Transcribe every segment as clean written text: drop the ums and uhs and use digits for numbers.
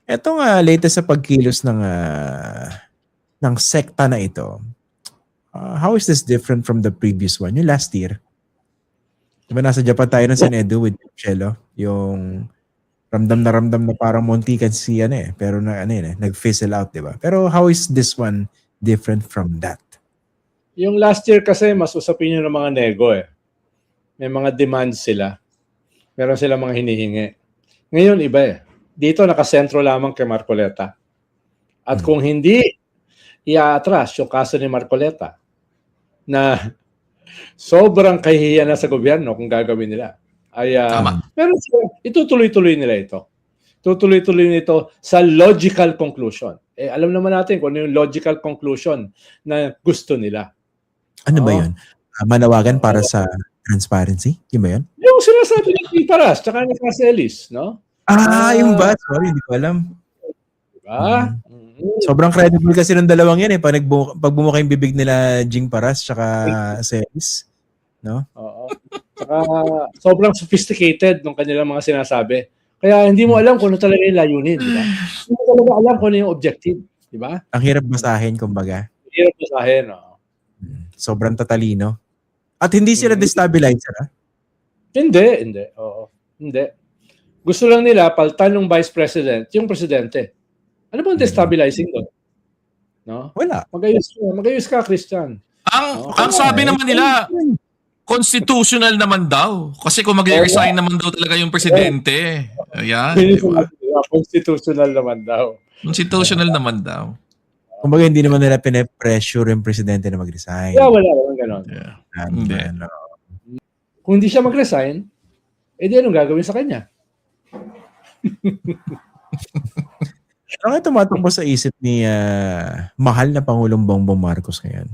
Etong latest sa pagkilos ng sekta na ito, how is this different from the previous one? Yung last year, diba nasa Japan tayo ng San Edu with Cello, yung ramdam na parang muntikan si pero nag-fizzle out, diba? Pero how is this one different from that? Yung last year kasi, mas usapin yun ng mga nego eh. May mga demands sila. Meron sila mga hinihingi. Ngayon, iba eh. Dito, nakasentro lamang kay Marcoleta. At kung hindi i-atras yung kaso ni Marcoleta, na sobrang kahihiyan na sa gobyerno kung gagawin nila, ay meron sila, itutuloy-tuloy nila ito. Tutuloy-tuloy nito sa logical conclusion. Eh, alam naman natin kung ano yung logical conclusion na gusto nila. Ano ba yun? Manawagan para sa transparency? Yun ba yun? Yung sinasabi ni Piparas tsaka ni Caselis, no? Yung ba? Sorry, hindi ko alam. Diba? Sobrang credible kasi ng dalawang yan eh. Pag bumuka yung bibig nila Jing Paras tsaka Celis. No? Oo. Tsaka sobrang sophisticated ng kanilang mga sinasabi. Kaya hindi mo alam kung ano talaga yung layunin, di ba? Hindi mo talaga alam kung ano yung objective, di ba? Ang hirap basahin, kumbaga. Hirap basahin, oo. Sobrang tatalino. At hindi sila destabilizer, ha? Hindi. Oo. Hindi. Gusto lang nila paltan ng vice president, yung presidente. Ano bang destabilizing doon? No? Wala. Magayos ka, Christian. Ang sabi naman nila, constitutional naman daw. Kasi kung mag-resign naman daw talaga yung presidente. Ayan. Diba? Constitutional naman daw. Constitutional naman daw. Kumbaga hindi naman nila pine-pressure yung presidente na mag-resign. Yeah, wala naman ganon. Yeah. Hindi. Kung hindi siya mag-resign, edi anong gagawin sa kanya? Ano tumatakbo sa isip ni mahal na Pangulong Bongbong Marcos ngayon?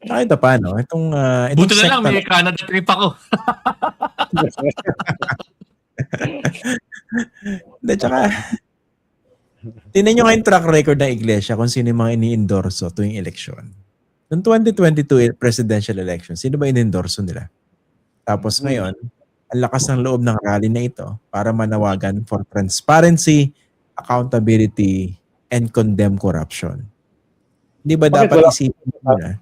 Tsaka ito pa, no? Itong buti na lang, may Canada trip ako. Hindi, tsaka tingnan nyo ngayon track record ng Iglesia kung sino yung mga ini-endorso tuwing eleksyon. Noong 2022 presidential election, sino ba ini-endorso nila? Tapos ngayon, ang lakas ng loob ng rally na ito para manawagan for transparency, accountability, and condemn corruption. Hindi ba dapat isipin nila?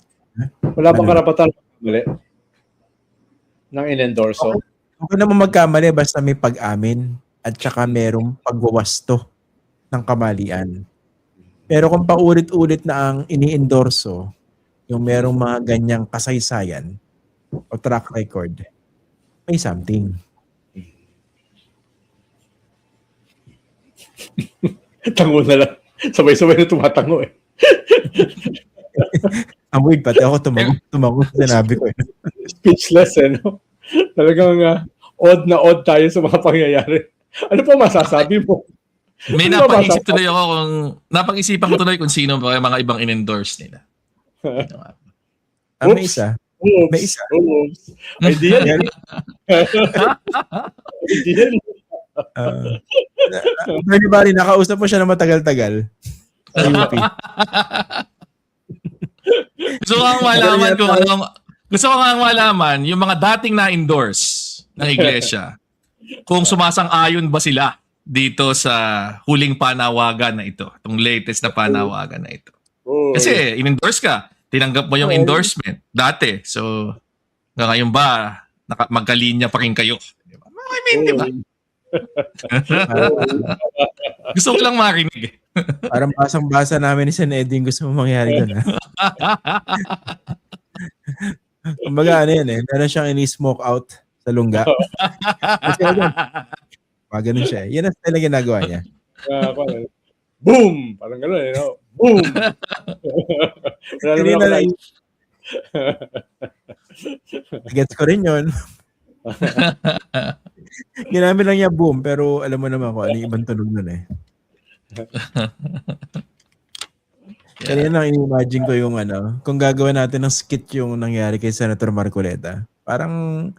Wala bang karapatan mali ng in-endorso? Huwag naman magkamali basta may pag-amin at saka merong pagwawasto ng kamalian. Pero kung paulit-ulit na ang ini-endorso, yung merong mga ganyang kasaysayan o track record, may something. Tango na lang. Sabay-sabay na tumatango eh. Amoy, pati ako tumango sinabi ko. Speechless eh, no? Talagang odd na odd tayo sa mga pangyayari. Ano pa masasabi mo? May napag-isip tuloy ako napag-isipan ko tuloy kung sino ba mga ibang in-endorse nila. May isa. May isa. Ideal. Ideal. Bernie Barry, nakausap mo siya na matagal-tagal. Sa UP. Gusto ko nga malaman yung mga dating na-endorse ng iglesia kung sumasang-ayon ba sila dito sa huling panawagan na ito, itong latest na panawagan na ito. Kasi in-endorse ka, tinanggap mo yung endorsement dati. So, ngayon ba, magkalinya pa rin kayo? Diba? I mean, diba? Gusto ko lang marinig. Parang basang-basa namin ni San Eddie gusto mo mangyari doon. Kumbaga meron siyang ini-smoke out sa lungga. Ganun siya. Yan ang style na ginagawa niya. Boom! Parang gano'n eh, no? Boom! Gets ko rin yun. Ginamit lang niya boom, pero alam mo naman kung ano yung ibang tunog nun eh. Kanina lang i-imagine ko yung kung gagawin natin ng skit yung nangyari kay Senator Marcoleta. Parang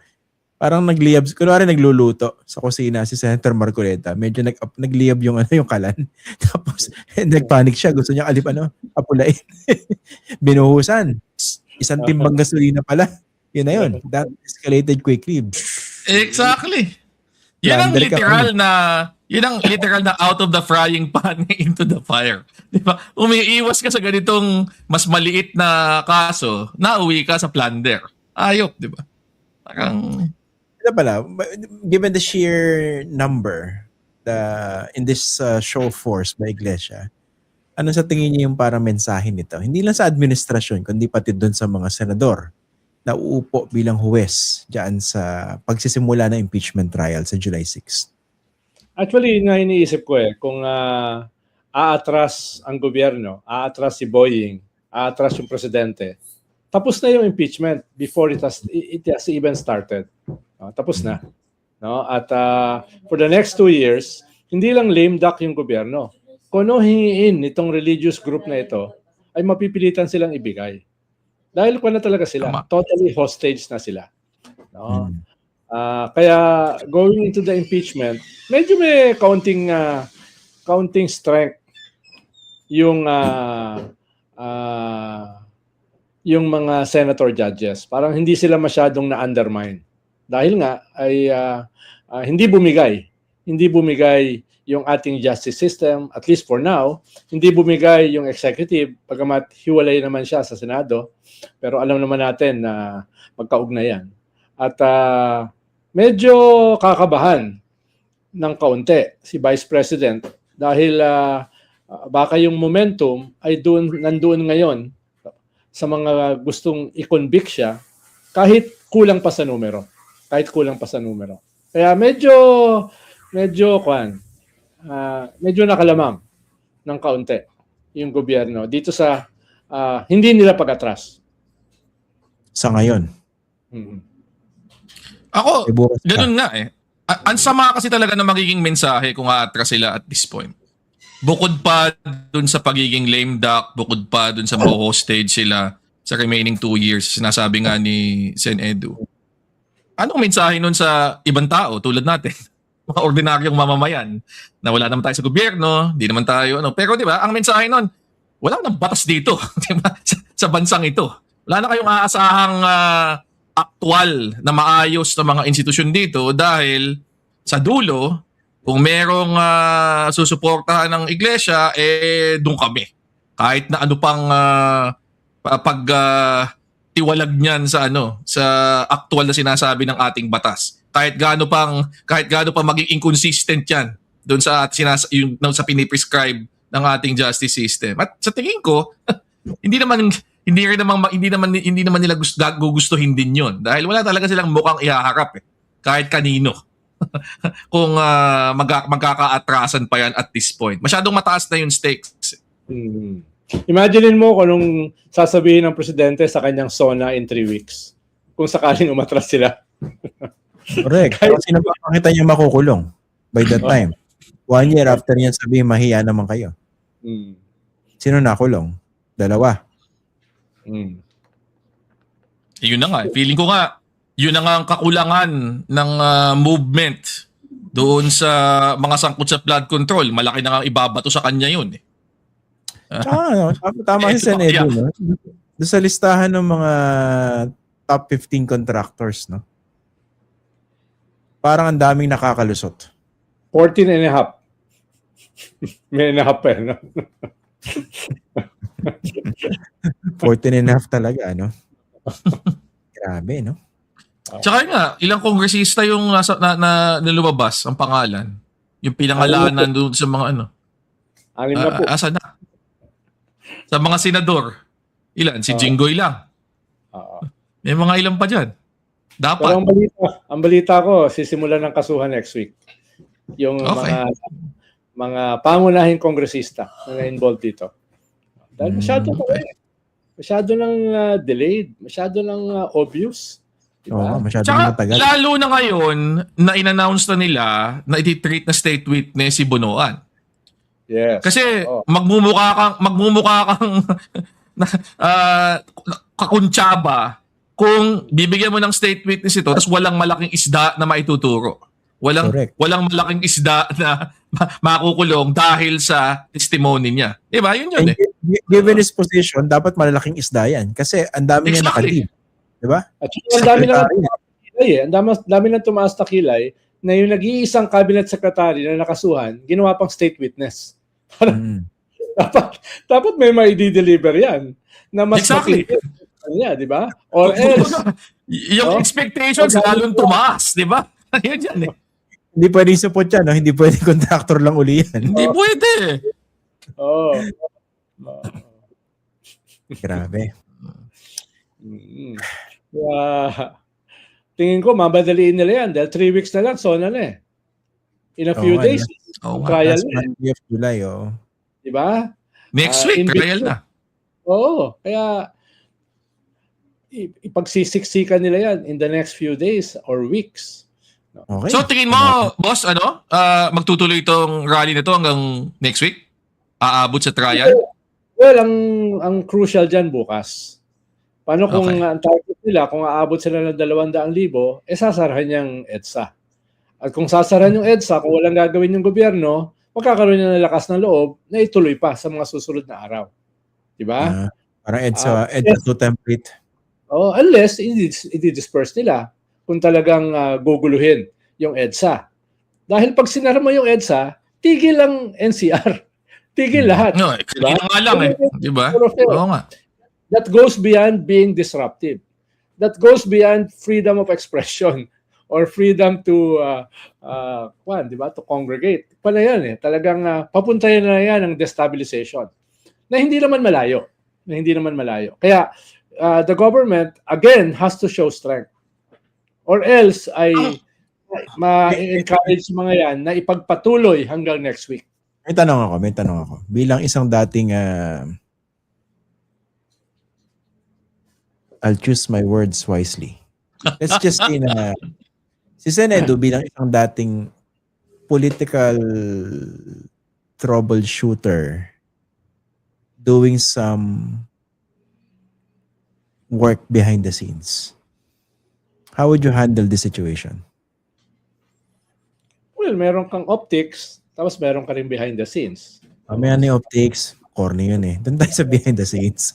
nagliyab, kunwari nagluluto sa kusina si Senator Marcoleta. Medyo nagliyab yung yung kalan. Tapos nagpanic siya, gusto niya apulain. Binuhusan. Isang timbang gasolina pala. Yun na yun. That escalated quickly. Exactly. Yan ang Lander ka literal na out of the frying pan into the fire. Di ba? Umiiwas ka sa ganitong mas maliit na kaso, nauwi ka sa plunder. Ayok, di ba? Parang Ito pala, given the sheer number in this show of force by Iglesia, ano sa tingin niyo yung parang mensahe nito? Hindi lang sa administrasyon, kundi pati doon sa mga senador na uupo bilang huwes diyan sa pagsisimula ng impeachment trial sa July 6. Actually, yun nga iniisip ko kung aatras ang gobyerno, aatras si Boying, aatras yung presidente, tapos na yung impeachment before it has even started. Tapos na. No? At for the next 2 years, hindi lang lame duck yung gobyerno. Kung ano hingiin nitong religious group na ito, ay mapipilitan silang ibigay. Dahil kung na talaga sila, totally hostage na sila. No? Kaya going into the impeachment, medyo may counting strength yung mga senator judges. Parang hindi sila masyadong na-undermine. Dahil nga ay hindi bumigay yung ating justice system, at least for now, hindi bumigay yung executive, pagamat hiwalay naman siya sa Senado, pero alam naman natin na magkaugnayan. At medyo kakabahan ng kaunti si Vice President dahil baka yung momentum ay nandoon ngayon sa mga gustong i-convict siya kahit kulang pa sa numero. Kaya medyo nakalamang ng kaunti yung gobyerno dito sa hindi nila pag-atras. Sa ngayon. ako, Bukas pa. ganun nga eh. Ang sama kasi talaga na magiging mensahe kung aatras sila at this point. Bukod pa dun sa pagiging lame duck, bukod pa dun sa hostage sila sa remaining 2 years, sinasabi nga ni Sen Edu. Anong mensahe nun sa ibang tao tulad natin? Mga ordinaryong mamamayan na wala naman tayo sa gobyerno, di naman tayo pero di ba, ang mensahe nun, wala nang batas dito, di ba? Sa bansang ito. Wala na kayong aasahang aktual na maayos na mga institusyon dito dahil sa dulo, kung merong susuportahan ng iglesia, doon kami. Kahit na ano pang tiwalag niyan sa sa aktual na sinasabi ng ating batas. Kahit gaano pa maging inconsistent 'yan doon sa sa piniprescribe ng ating justice system. At sa tingin ko, hindi naman nila gugustuhin din 'yon dahil wala talaga silang mukhang ihaharap kahit kanino. Kung magkakaatrasan pa yan at this point. Masyadong mataas na yung stakes. Imaginein mo kung anong sasabihin ng presidente sa kanyang SONA in 3 weeks. Kung sakaling umatras sila. Correct. Kasi napakita niya makukulong by that time. 1 year after niyan sabihin, mahiya naman kayo. Sino nakulong? 2. Yun na nga. Feeling ko nga, yun na nga ang kakulangan ng movement doon sa mga sangkot sa flood control. Malaki na nga ibabato sa kanya yun. Tama si Sen Edu, no? Doon sa listahan ng mga top 15 contractors, no? Parang ang daming nakakalusot. 14 and a half. May and a half pa, no? 14 and a half talaga, no? Grabe, no? Tsaka nga, ilang kongresista yung na lumabas ang pangalan. Yung pinangalanan doon sa mga 6 na po. Asa na? Sa mga senador. Ilan? Si Jinggoy lang. May mga ilan pa dyan. Dapat. Pero ang balita ko, sisimulan ng kasuhan next week. Yung mga pangunahing kongresista na na-involved dito. Dahil masyado nang delayed, masyado nang obvious. Oo, masyado Tsaka, matagal. lalo na ngayon na in-announce na nila na iti-treat na state witness si Bonoan. Yes. Kasi magmumukha kang kakuntsaba kung bibigyan mo ng state witness ito tapos walang malaking isda na maituturo. Walang malaking isda na makukulong dahil sa testimony niya. Diba? Yun And given his position, dapat malalaking isda yan. Kasi ang dami niya nakalib. Diba? At ang dami nang tumaas na kilay na yung nag-iisang cabinet secretary na nakasuhan, ginawa pang state witness. Mm. Dapat may maidi-deliver yan na mas Exactly. matindi niya, di ba? Or else, Yung expectations lalong tumaas, di ba? Yan yan eh. Hindi pwedeng support yan, no? Hindi pwedeng contractor lang uli yan. Hindi pwede. oh. Grabe. Kaya, tingin ko, mabadaliin nila yan dahil 3 weeks na lang, so na eh. In a few Oo, days, Oo nga. trial Last na eh. Monday of July, oh. Di ba? Next Ah, week, in trial na. Oo, kaya ipagsisiksikan nila yan in the next few days or weeks. Okay. So tingin mo, boss, magtutuloy itong rally na to hanggang next week? Aabot sa trial? Well, ang crucial dyan bukas. Paano kung Okay. ang target nila, kung aabot sila ng 200,000, sasarahan yung EDSA. At kung sasarahan yung EDSA, kung walang gagawin yung gobyerno, magkakaroon niya ng lakas ng loob na ituloy pa sa mga susunod na araw. Diba? Parang EDSA 2 template. Oh, unless i-disperse nila kung talagang guguluhin yung EDSA. Dahil pag sinara mo yung EDSA, tigil ang NCR. Tigil lahat. No, kanina nga lang eh. Di ba? Oo nga. That goes beyond being disruptive. That goes beyond freedom of expression or freedom to di ba, to congregate. Pala yan eh. Talagang papunta na yan ng destabilization. Na hindi naman malayo. Kaya the government again has to show strength. Or else ay ma-encourage mga yan na ipagpatuloy hanggang next week. May tanong ako. Bilang isang dating I'll choose my words wisely. Let's just say na si Senedo bilang isang dating political troubleshooter doing some work behind the scenes. How would you handle this situation? Well, meron kang optics, tapos meron ka rin behind the scenes. May ano yung optics? Corny yun eh. Doon tayo sa behind the scenes.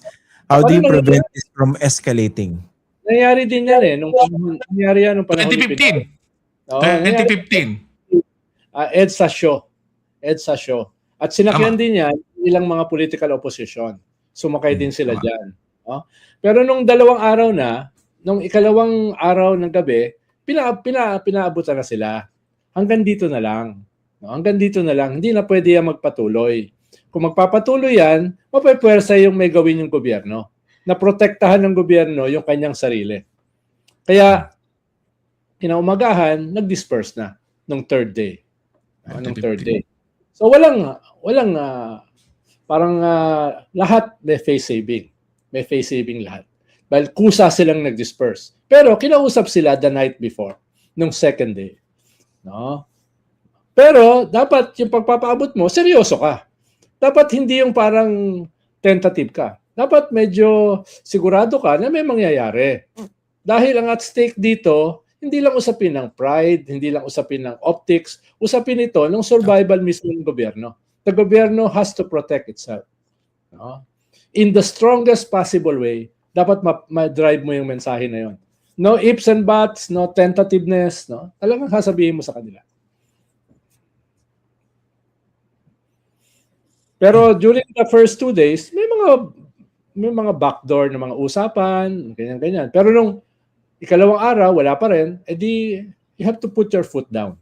How do you prevent this from escalating? Nangyari din yan eh. Nangyari yan nung panahon ni 2015. Oo, 2015. EDSA show. At sinakyan din yan ilang mga political opposition. Sumakay din sila dyan. Pero nung 2 araw na, nung ikalawang araw ng gabi, pinaabutan na sila. Hanggang dito na lang. Hindi na pwede yan magpatuloy. Kung magpapatuloy yan, mapapwersa yung may gawin yung gobyerno. Na protektahan ng gobyerno yung kanyang sarili. Kaya, kinaumagahan, nag-disperse na nung third day. So walang parang lahat may face saving. May face saving lahat. Dahil kusa silang nag-disperse. Pero kinausap sila the night before, nung second day. No? Pero dapat yung pagpapaabot mo, seryoso ka. Dapat hindi yung parang tentative ka. Dapat medyo sigurado ka na may mangyayari. Dahil ang at stake dito, hindi lang usapin ng pride, hindi lang usapin ng optics, usapin ito ng survival mismo ng gobyerno. The gobyerno has to protect itself. No? In the strongest possible way, dapat ma-drive mo yung mensahe na yon. No ifs and buts, no tentativeness, no? Talagang sasabihin mo sa kanila. Pero during the first 2 days, may mga backdoor na mga usapan, ganyan. Pero nung ikalawang araw, wala pa rin, edi you have to put your foot down.